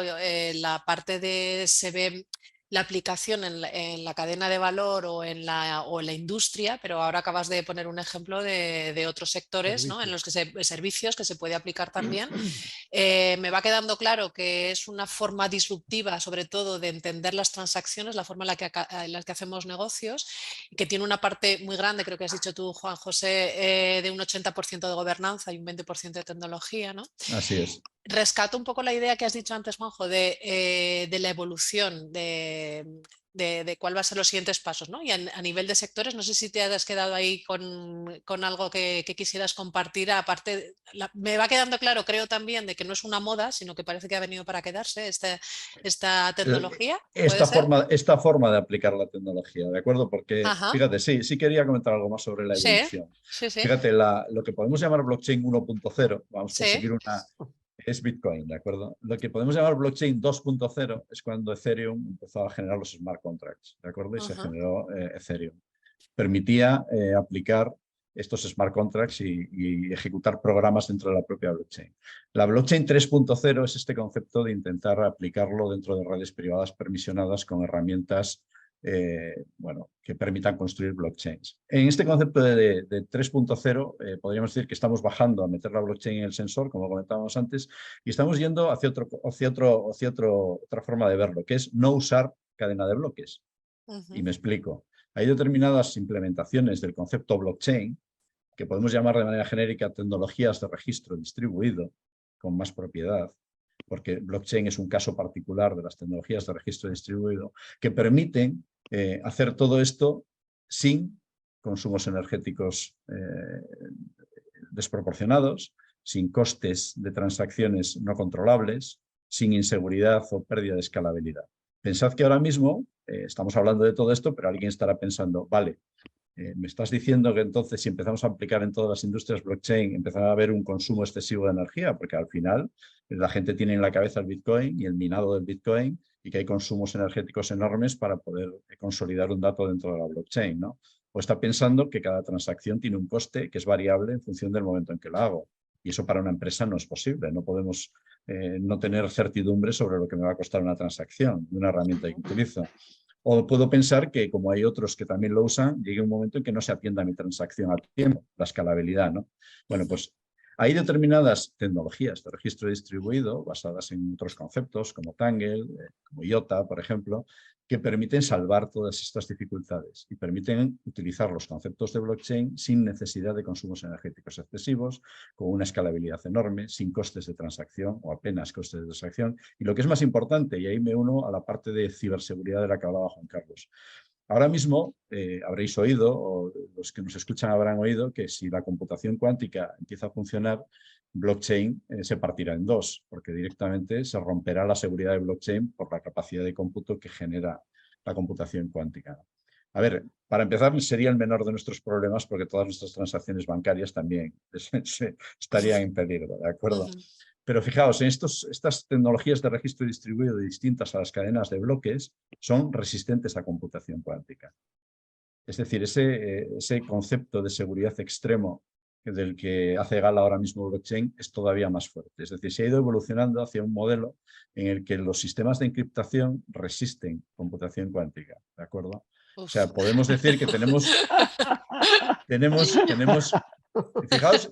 la parte de se ve la aplicación en la cadena de valor o en la industria, pero ahora acabas de poner un ejemplo de otros sectores, ¿no? En los que servicios que se puede aplicar también. Me va quedando claro que es una forma disruptiva, sobre todo, de entender las transacciones, la forma en la que hacemos negocios, que tiene una parte muy grande, creo que has dicho tú, Juan José, de un 80% de gobernanza y un 20% de tecnología, ¿no? Así es. Rescato un poco la idea que has dicho antes, Juanjo, de la evolución, de cuál va a ser los siguientes pasos, ¿no? Y a nivel de sectores, no sé si te has quedado ahí con algo que quisieras compartir. Aparte, me va quedando claro, creo también, de que no es una moda, sino que parece que ha venido para quedarse esta tecnología. ¿Puede ser? Esta forma de aplicar la tecnología, ¿de acuerdo? Porque, Ajá. fíjate, sí quería comentar algo más sobre la Sí, evolución. sí, sí, Fíjate, lo que podemos llamar blockchain 1.0, vamos por sí. seguir es Bitcoin, ¿de acuerdo? Lo que podemos llamar blockchain 2.0 es cuando Ethereum empezó a generar los smart contracts, ¿de acuerdo? Y se Ajá. generó Ethereum. Permitía aplicar estos smart contracts y ejecutar programas dentro de la propia blockchain. La blockchain 3.0 es este concepto de intentar aplicarlo dentro de redes privadas permisionadas con herramientas que permitan construir blockchains. En este concepto de 3.0 podríamos decir que estamos bajando a meter la blockchain en el sensor, como comentábamos antes, y estamos yendo hacia otra forma de verlo, que es no usar cadena de bloques. Y me explico. Hay determinadas implementaciones del concepto blockchain que podemos llamar de manera genérica tecnologías de registro distribuido con más propiedad, porque blockchain es un caso particular de las tecnologías de registro distribuido, que permiten hacer todo esto sin consumos energéticos desproporcionados, sin costes de transacciones no controlables, sin inseguridad o pérdida de escalabilidad. Pensad que ahora mismo estamos hablando de todo esto, pero alguien estará pensando, vale, me estás diciendo que entonces si empezamos a aplicar en todas las industrias blockchain empezará a haber un consumo excesivo de energía, porque al final la gente tiene en la cabeza el Bitcoin y el minado del Bitcoin y que hay consumos energéticos enormes para poder consolidar un dato dentro de la blockchain, ¿no? O está pensando que cada transacción tiene un coste que es variable en función del momento en que la hago. Y eso para una empresa no es posible. No podemos no tener certidumbre sobre lo que me va a costar una transacción de una herramienta que utilizo. O puedo pensar que, como hay otros que también lo usan, llegue un momento en que no se atienda mi transacción a tiempo, la escalabilidad, ¿no? Bueno, pues hay determinadas tecnologías de registro distribuido basadas en otros conceptos como Tangle, como IOTA, por ejemplo, que permiten salvar todas estas dificultades y permiten utilizar los conceptos de blockchain sin necesidad de consumos energéticos excesivos, con una escalabilidad enorme, sin costes de transacción o apenas costes de transacción. Y lo que es más importante, y ahí me uno a la parte de ciberseguridad de la que hablaba Juan Carlos. Ahora mismo habréis oído, o los que nos escuchan habrán oído, que si la computación cuántica empieza a funcionar, blockchain se partirá en dos, porque directamente se romperá la seguridad de blockchain por la capacidad de cómputo que genera la computación cuántica. A ver, para empezar, sería el menor de nuestros problemas porque todas nuestras transacciones bancarias también estarían en peligro, ¿de acuerdo? Pero fijaos, en estas tecnologías de registro distribuido distintas a las cadenas de bloques son resistentes a computación cuántica. Es decir, ese concepto de seguridad extremo del que hace gala ahora mismo blockchain es todavía más fuerte. Es decir, se ha ido evolucionando hacia un modelo en el que los sistemas de encriptación resisten computación cuántica, ¿de acuerdo? Uf. O sea, podemos decir que tenemos fijaos,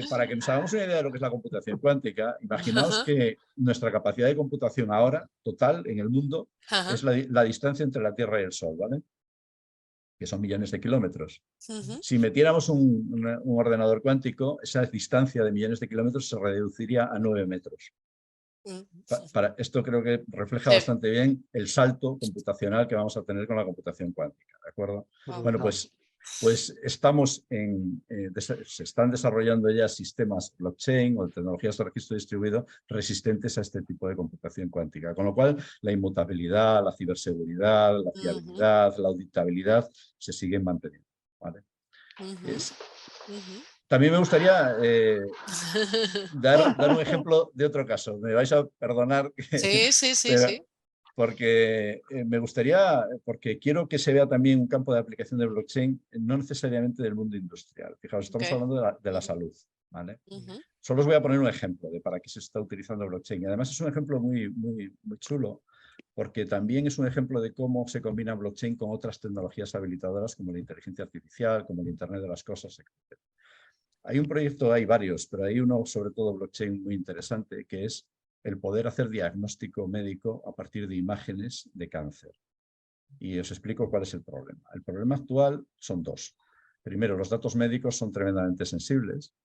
para que nos hagamos una idea de lo que es la computación cuántica, imaginaos que nuestra capacidad de computación ahora, total, en el mundo, es la distancia entre la Tierra y el Sol, ¿vale? Que son millones de kilómetros. Si metiéramos un ordenador cuántico, esa distancia de millones de kilómetros se reduciría a 9 metros. Esto creo que refleja bastante bien el salto computacional que vamos a tener con la computación cuántica, ¿de acuerdo? Bueno, pues estamos se están desarrollando ya sistemas blockchain o tecnologías de registro distribuido resistentes a este tipo de computación cuántica, con lo cual la inmutabilidad, la ciberseguridad, la fiabilidad, la auditabilidad se siguen manteniendo, ¿vale? También me gustaría dar un ejemplo de otro caso. Me vais a perdonar, Sí, sí, sí, pero, sí. porque me gustaría, porque quiero que se vea también un campo de aplicación de blockchain, no necesariamente del mundo industrial. Fijaos, estamos Ok. hablando de la salud, ¿vale? Ujú. Solo os voy a poner un ejemplo de para qué se está utilizando blockchain. Y además es un ejemplo muy chulo, porque también es un ejemplo de cómo se combina blockchain con otras tecnologías habilitadoras como la inteligencia artificial, como el Internet de las cosas, etc. Hay un proyecto, hay varios, pero hay uno sobre todo blockchain muy interesante, que es el poder hacer diagnóstico médico a partir de imágenes de cáncer. Y os explico cuál es el problema. El problema actual son dos. Primero, los datos médicos son tremendamente sensibles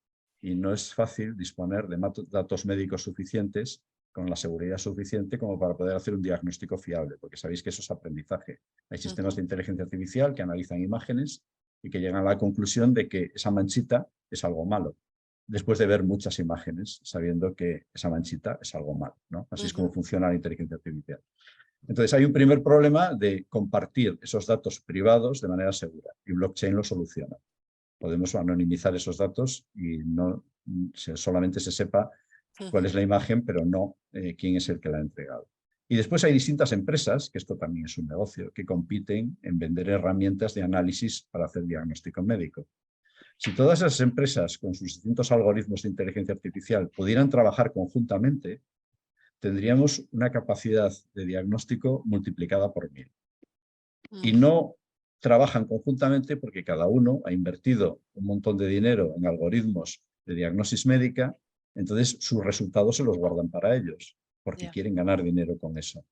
y no es fácil disponer de datos médicos suficientes con la seguridad suficiente como para poder hacer un diagnóstico fiable, porque sabéis que eso es aprendizaje. Hay sistemas de inteligencia artificial que analizan imágenes y que llegan a la conclusión de que esa manchita es algo malo, después de ver muchas imágenes, sabiendo que esa manchita es algo malo, ¿no? Así es como funciona la inteligencia artificial. Entonces hay un primer problema de compartir esos datos privados de manera segura y blockchain lo soluciona. Podemos anonimizar esos datos y no solamente se sepa cuál es la imagen, pero no quién es el que la ha entregado. Y después hay distintas empresas, que esto también es un negocio, que compiten en vender herramientas de análisis para hacer diagnóstico médico. Si todas esas empresas, con sus distintos algoritmos de inteligencia artificial, pudieran trabajar conjuntamente, tendríamos una capacidad de diagnóstico multiplicada por 1000. Y no trabajan conjuntamente porque cada uno ha invertido un montón de dinero en algoritmos de diagnosis médica, entonces sus resultados se los guardan para ellos, porque quieren ganar dinero con eso.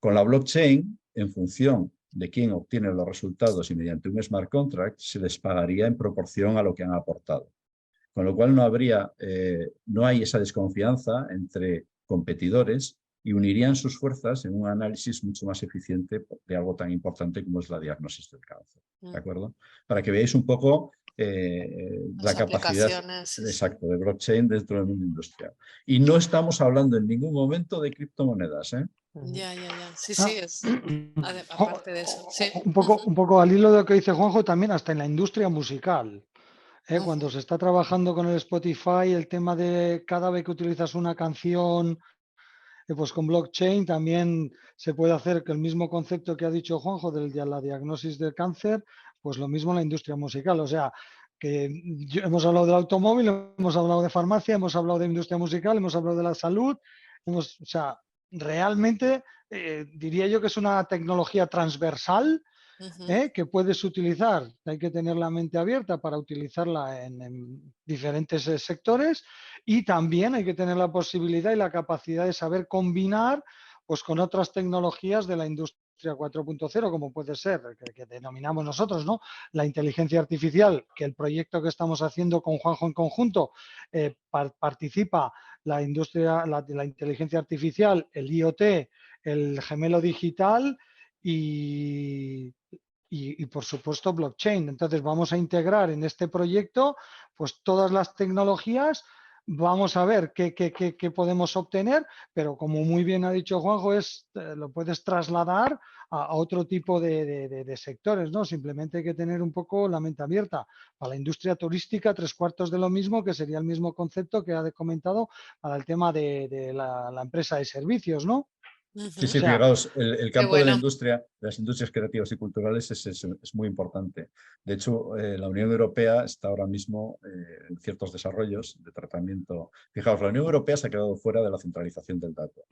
Con la blockchain, en función de quién obtiene los resultados y mediante un smart contract, se les pagaría en proporción a lo que han aportado. Con lo cual no hay esa desconfianza entre competidores y unirían sus fuerzas en un análisis mucho más eficiente de algo tan importante como es la diagnosis del cáncer. ¿De acuerdo? Para que veáis un poco la capacidad exacto de blockchain dentro del mundo industrial. Y no estamos hablando en ningún momento de criptomonedas, ¿eh? Ya. Sí, sí, aparte de eso. Sí. Un poco al hilo de lo que dice Juanjo, también hasta en la industria musical. Cuando se está trabajando con el Spotify, el tema de cada vez que utilizas una canción, pues con blockchain también se puede hacer que el mismo concepto que ha dicho Juanjo de la diagnosis del cáncer, pues lo mismo en la industria musical. O sea, que hemos hablado del automóvil, hemos hablado de farmacia, hemos hablado de industria musical, hemos hablado de la salud. O sea, realmente diría yo que es una tecnología transversal que puedes utilizar. Hay que tener la mente abierta para utilizarla en diferentes sectores y también hay que tener la posibilidad y la capacidad de saber combinar pues, con otras tecnologías de la industria 4.0, como puede ser, que denominamos nosotros, ¿no? La inteligencia artificial, que el proyecto que estamos haciendo con Juanjo en conjunto participa la industria, la inteligencia artificial, el IoT, el gemelo digital y por supuesto blockchain. Entonces vamos a integrar en este proyecto pues todas las tecnologías, vamos a ver qué podemos obtener, pero como muy bien ha dicho Juanjo, lo puedes trasladar a otro tipo de sectores, ¿no? Simplemente hay que tener un poco la mente abierta. Para la industria turística, 3/4 de lo mismo, que sería el mismo concepto que ha comentado para el tema de la empresa de servicios, ¿no? Sí, sí, O sea, fijaos, el campo de bueno. de las industrias creativas y culturales es muy importante. De hecho, la Unión Europea está ahora mismo en ciertos desarrollos de tratamiento. Fijaos, la Unión Europea se ha quedado fuera de la centralización del dato.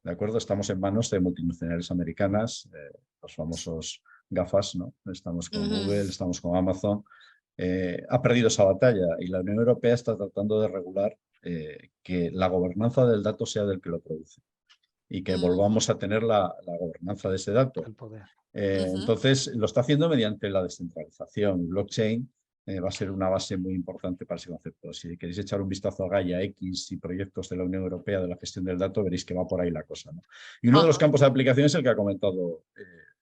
¿De acuerdo? Estamos en manos de multinacionales americanas, los famosos GAFAs, ¿no? Estamos con Google, estamos con Amazon. Ha perdido esa batalla y la Unión Europea está tratando de regular que la gobernanza del dato sea del que lo produce y que volvamos a tener la gobernanza de ese dato. el poder. Entonces, lo está haciendo mediante la descentralización. Blockchain va a ser una base muy importante para ese concepto. Si queréis echar un vistazo a Gaia X y proyectos de la Unión Europea de la gestión del dato, veréis que va por ahí la cosa, ¿no? Y uno de los campos de aplicación es el que ha comentado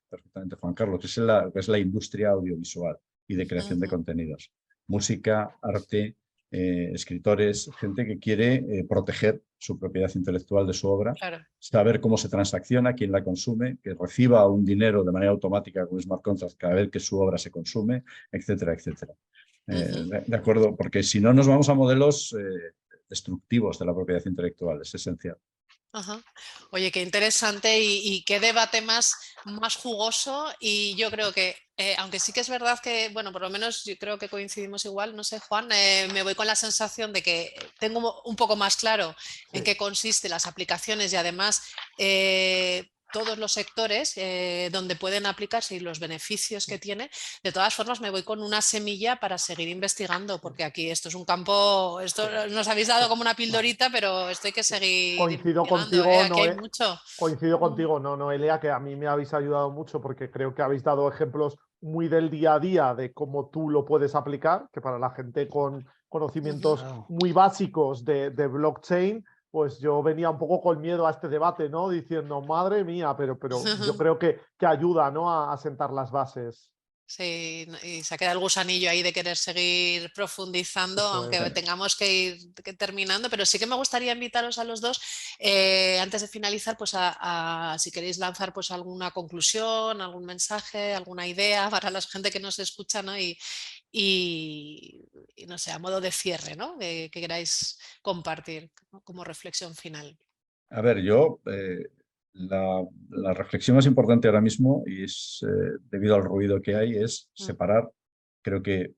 perfectamente Juan Carlos, que es la industria audiovisual y de creación de contenidos. Música, arte, escritores, gente que quiere proteger su propiedad intelectual de su obra, saber cómo se transacciona, quién la consume, que reciba un dinero de manera automática con smart contracts cada vez que su obra se consume, etcétera, etcétera. De acuerdo, porque si no nos vamos a modelos destructivos de la propiedad intelectual, es esencial. Ajá. Oye, qué interesante y qué debate más jugoso, y yo creo que, aunque sí que es verdad que, bueno, por lo menos yo creo que coincidimos igual, no sé, Juan, me voy con la sensación de que tengo un poco más claro en Sí. qué consiste las aplicaciones y además todos los sectores donde pueden aplicarse y los beneficios que tiene. De todas formas, me voy con una semilla para seguir investigando, porque aquí esto es un campo, esto nos habéis dado como una pildorita, pero esto hay que seguir Coincido investigando, contigo, aquí hay mucho. coincido contigo, no, Noelia, que a mí me habéis ayudado mucho porque creo que habéis dado ejemplos muy del día a día de cómo tú lo puedes aplicar, que para la gente con conocimientos Claro. muy básicos de blockchain, pues yo venía un poco con miedo a este debate, ¿no? Diciendo, madre mía, pero yo creo que ayuda, ¿no? A sentar las bases. Sí, y se queda el gusanillo ahí de querer seguir profundizando, Eso aunque es. tengamos que ir terminando, pero sí que me gustaría invitaros a los dos, antes de finalizar, pues si queréis lanzar pues alguna conclusión, algún mensaje, alguna idea para la gente que nos escucha, ¿no? Y no sé, a modo de cierre, ¿no? Que queráis compartir, ¿no? Como reflexión final. A ver, yo la reflexión más importante ahora mismo, y es debido al ruido que hay, es separar. Creo que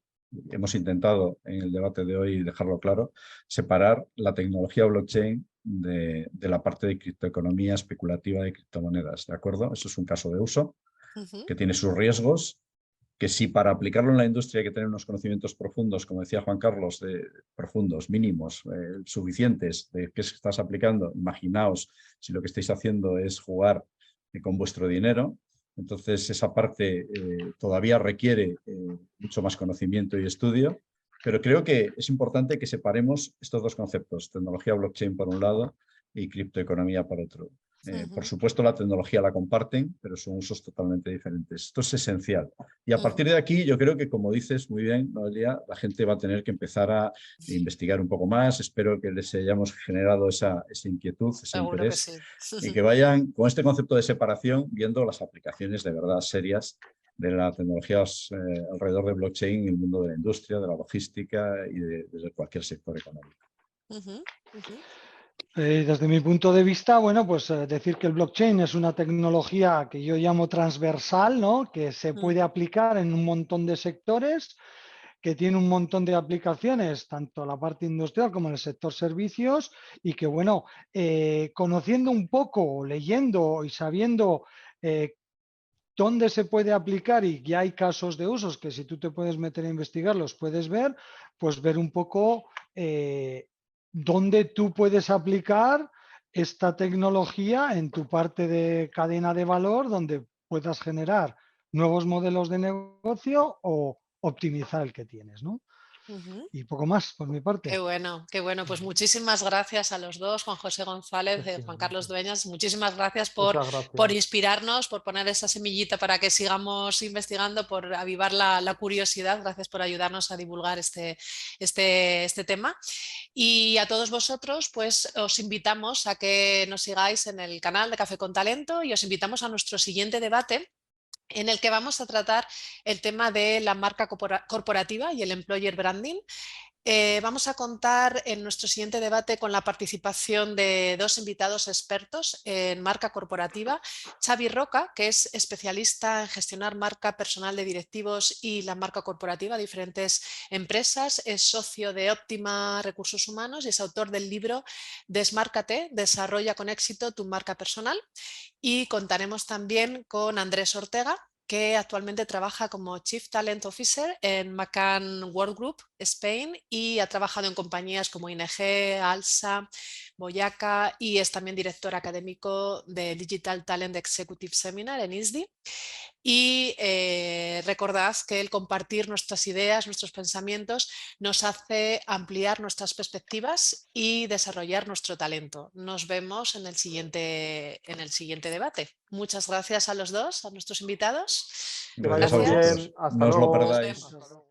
hemos intentado en el debate de hoy dejarlo claro, separar la tecnología blockchain de la parte de criptoeconomía especulativa de criptomonedas, ¿de acuerdo? Eso es un caso de uso Ujú. que tiene sus riesgos, que si para aplicarlo en la industria hay que tener unos conocimientos profundos, como decía Juan Carlos, profundos, mínimos, suficientes de qué estás aplicando, imaginaos si lo que estáis haciendo es jugar con vuestro dinero, entonces esa parte todavía requiere mucho más conocimiento y estudio, pero creo que es importante que separemos estos dos conceptos, tecnología blockchain por un lado y criptoeconomía por otro. Por Ujú. supuesto, la tecnología la comparten, pero son usos totalmente diferentes. Esto es esencial. Y a partir Ujú. de aquí, yo creo que, como dices muy bien, Noelia, la gente va a tener que empezar a investigar un poco más. Espero que les hayamos generado esa inquietud, ese Seguro que interés, sí. y que vayan con este concepto de separación viendo las aplicaciones de verdad serias de la tecnología alrededor de blockchain en el mundo de la industria, de la logística y desde cualquier sector económico. Ujú. Ujú. Desde mi punto de vista, bueno, pues decir que el blockchain es una tecnología que yo llamo transversal, ¿no? Que se puede aplicar en un montón de sectores, que tiene un montón de aplicaciones, tanto en la parte industrial como en el sector servicios, y que, bueno, conociendo un poco, leyendo y sabiendo dónde se puede aplicar, y ya hay casos de usos que si tú te puedes meter a investigar los puedes ver, pues ver un poco dónde tú puedes aplicar esta tecnología en tu parte de cadena de valor, donde puedas generar nuevos modelos de negocio o optimizar el que tienes, ¿no? Ujú. Y poco más por mi parte. Qué bueno, qué bueno. Pues muchísimas gracias a los dos, Juan José González, Juan Carlos Efectivamente. Dueñas. Muchísimas gracias Muchas por gracias. inspirarnos, por poner esa semillita para que sigamos investigando, por avivar la curiosidad. Gracias por ayudarnos a divulgar este tema. Y a todos vosotros, pues os invitamos a que nos sigáis en el canal de Café con Talento y os invitamos a nuestro siguiente debate, en el que vamos a tratar el tema de la marca corporativa y el employer branding. Vamos a contar en nuestro siguiente debate con la participación de dos invitados expertos en marca corporativa: Xavi Roca, que es especialista en gestionar marca personal de directivos y la marca corporativa de diferentes empresas, es socio de Óptima Recursos Humanos y es autor del libro Desmárcate, desarrolla con éxito tu marca personal. Y contaremos también con Andrés Ortega, que actualmente trabaja como Chief Talent Officer en McCann World Group Spain y ha trabajado en compañías como ING, ALSA, Boyaca, y es también director académico de Digital Talent Executive Seminar en ISDI. Y recordad que el compartir nuestras ideas, nuestros pensamientos, nos hace ampliar nuestras perspectivas y desarrollar nuestro talento. Nos vemos en el siguiente debate. Muchas gracias a los dos, a nuestros invitados. Que vaya Gracias a muy Gracias. bien. vosotros. Hasta No os lo Nos luego. perdáis. vemos.